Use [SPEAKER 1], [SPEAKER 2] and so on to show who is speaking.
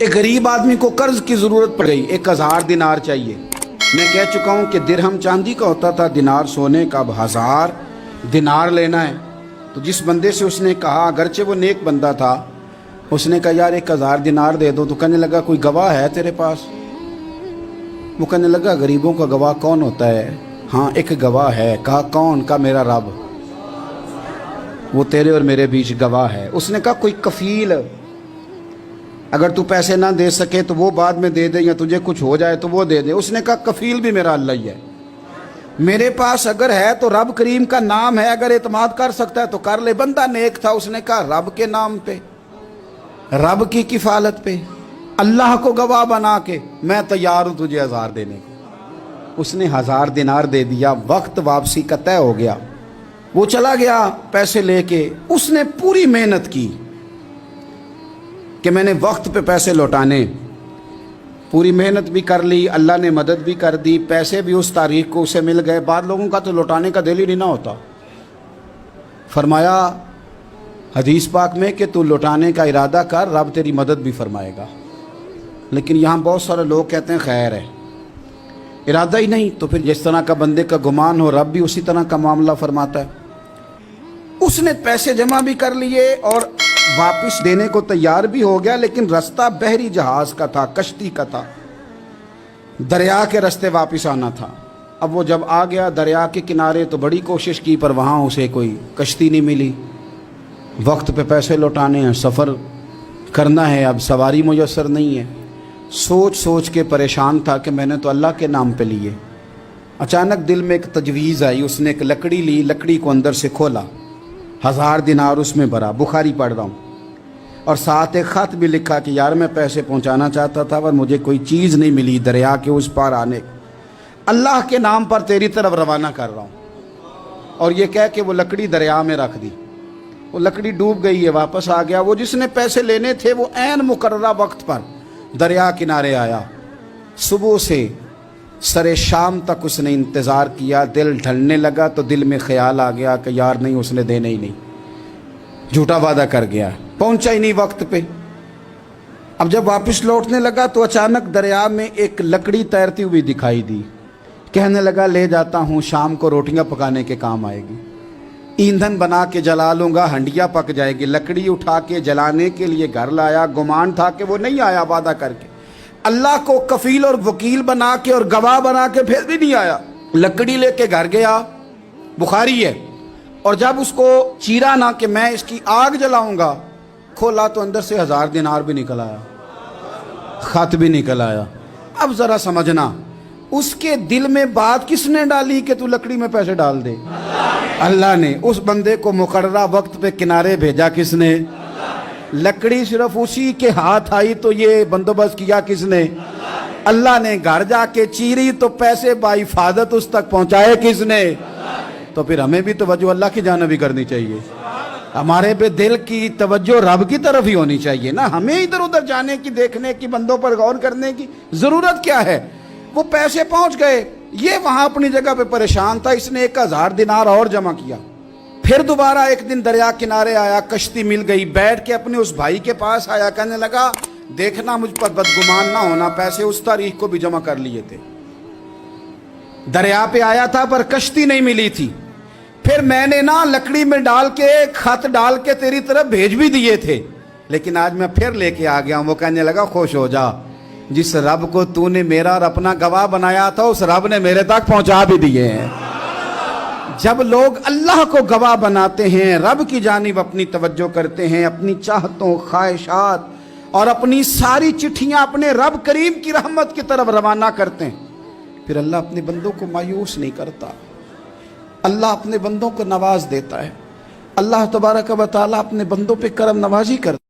[SPEAKER 1] ایک غریب آدمی کو قرض کی ضرورت پڑ گئی، 1000 دینار چاہیے۔ میں کہہ چکا ہوں کہ درہم چاندی کا ہوتا تھا، دینار سونے کا، اب 1000 دینار لینا ہے۔ تو جس بندے سے اس نے کہا، اگرچہ وہ نیک بندہ تھا، اس نے کہا یار 1000 دینار دے دو، تو کہنے لگا کوئی گواہ ہے تیرے پاس؟ وہ کہنے لگا غریبوں کا گواہ کون ہوتا ہے؟ ہاں ایک گواہ ہے۔ کہا کون؟ کہا میرا رب، وہ تیرے اور میرے بیچ گواہ ہے۔ اس نے کہا کوئی کفیل، اگر تو پیسے نہ دے سکے تو وہ بعد میں دے دے، یا تجھے کچھ ہو جائے تو وہ دے دے۔ اس نے کہا کفیل بھی میرا اللہ ہی ہے، میرے پاس اگر ہے تو رب کریم کا نام ہے، اگر اعتماد کر سکتا ہے تو کر لے۔ بندہ نیک تھا، اس نے کہا رب کے نام پہ، رب کی کفالت پہ، اللہ کو گواہ بنا کے میں تیار ہوں تجھے 1000 دینے کو۔ اس نے 1000 دینار دے دیا، وقت واپسی کا طے ہو گیا، وہ چلا گیا پیسے لے کے۔ اس نے پوری محنت کی کہ میں نے وقت پہ پیسے لوٹانے، پوری محنت بھی کر لی، اللہ نے مدد بھی کر دی، پیسے بھی اس تاریخ کو اسے مل گئے۔ بعض لوگوں کا تو لوٹانے کا دل ہی نہیں نہ ہوتا۔ فرمایا حدیث پاک میں کہ تو لوٹانے کا ارادہ کر، رب تیری مدد بھی فرمائے گا۔ لیکن یہاں بہت سارے لوگ کہتے ہیں خیر ہے، ارادہ ہی نہیں، تو پھر جس طرح کا بندے کا گمان ہو رب بھی اسی طرح کا معاملہ فرماتا ہے۔ اس نے پیسے جمع بھی کر لیے اور واپس دینے کو تیار بھی ہو گیا، لیکن رستہ بحری جہاز کا تھا، کشتی کا تھا، دریا کے رستے واپس آنا تھا۔ اب وہ جب آ گیا دریا کے کنارے تو بڑی کوشش کی، پر وہاں اسے کوئی کشتی نہیں ملی۔ وقت پہ پیسے لوٹانے ہیں، سفر کرنا ہے، اب سواری میسر نہیں ہے۔ سوچ سوچ کے پریشان تھا کہ میں نے تو اللہ کے نام پہ لیے۔ اچانک دل میں ایک تجویز آئی، اس نے ایک لکڑی لی، لکڑی کو اندر سے کھولا، 1000 دینار اس میں بھرا، بخاری پڑھ رہا ہوں، اور ساتھ ایک خط بھی لکھا کہ یار میں پیسے پہنچانا چاہتا تھا پر مجھے کوئی چیز نہیں ملی دریا کے اس پار آنے، اللہ کے نام پر تیری طرف روانہ کر رہا ہوں۔ اور یہ کہہ کہ وہ لکڑی دریا میں رکھ دی، وہ لکڑی ڈوب گئی ہے، واپس آ گیا۔ وہ جس نے پیسے لینے تھے وہ عین مقررہ وقت پر دریا کنارے آیا۔ صبح سے سرے شام تک اس نے انتظار کیا، دل ڈھلنے لگا تو دل میں خیال آ گیا کہ یار نہیں، اس نے دینے ہی نہیں، جھوٹا وعدہ کر گیا، پہنچا ہی نہیں وقت پہ۔ اب جب واپس لوٹنے لگا تو اچانک دریا میں ایک لکڑی تیرتی ہوئی دکھائی دی، کہنے لگا لے جاتا ہوں، شام کو روٹیاں پکانے کے کام آئے گی، ایندھن بنا کے جلا لوں گا، ہنڈیا پک جائے گی۔ لکڑی اٹھا کے جلانے کے لیے گھر لایا، گمان تھا کہ وہ نہیں آیا وعدہ کر کے، اللہ کو کفیل اور وکیل بنا کے اور گواہ بنا کے پھر بھی نہیں آیا۔ لکڑی لے کے گھر گیا، بخاری ہے، اور جب اس کو چیرا نہ کہ میں اس کی آگ جلاؤں گا، کھولا تو اندر سے 1000 دینار بھی نکل آیا، خط بھی نکل آیا۔ اب ذرا سمجھنا، اس کے دل میں بات کس نے ڈالی کہ تو لکڑی میں پیسے ڈال دے؟ اللہ نے۔ اس بندے کو مقررہ وقت پہ کنارے بھیجا کس نے؟ لکڑی صرف اسی کے ہاتھ آئی تو یہ بندوبست کیا کس نے؟ اللہ نے۔ گھر جا کے چیری تو پیسے بحفاظت اس تک پہنچائے کس نے؟ تو پھر ہمیں بھی توجہ اللہ کی جانب ہی کرنی چاہیے، ہمارے پہ دل کی توجہ رب کی طرف ہی ہونی چاہیے نا، ہمیں ادھر ادھر جانے کی، دیکھنے کی، بندوں پر غور کرنے کی ضرورت کیا ہے؟ وہ پیسے پہنچ گئے، یہ وہاں اپنی جگہ پہ پریشان تھا، اس نے 1000 دینار اور جمع کیا۔ پھر دوبارہ ایک دن دریا کنارے آیا، کشتی مل گئی، بیٹھ کے اپنے اس بھائی کے پاس آیا، کہنے لگا دیکھنا مجھ پر بدگمان نہ ہونا، پیسے اس تاریخ کو بھی جمع کر لیے تھے، دریا پہ آیا تھا پر کشتی نہیں ملی تھی، پھر میں نے نا لکڑی میں ڈال کے خط ڈال کے تیری طرف بھیج بھی دیے تھے، لیکن آج میں پھر لے کے آ گیا ہوں۔ وہ کہنے لگا خوش ہو جا، جس رب کو تو نے میرا اور اپنا گواہ بنایا تھا اس رب نے میرے تک پہنچا بھی دیے ہیں۔ جب لوگ اللہ کو گواہ بناتے ہیں، رب کی جانب اپنی توجہ کرتے ہیں، اپنی چاہتوں، خواہشات اور اپنی ساری چٹھیاں اپنے رب کریم کی رحمت کی طرف روانہ کرتے ہیں، پھر اللہ اپنے بندوں کو مایوس نہیں کرتا، اللہ اپنے بندوں کو نواز دیتا ہے، اللہ تبارک و تعالیٰ اپنے بندوں پہ کرم نوازی کرتا ہے۔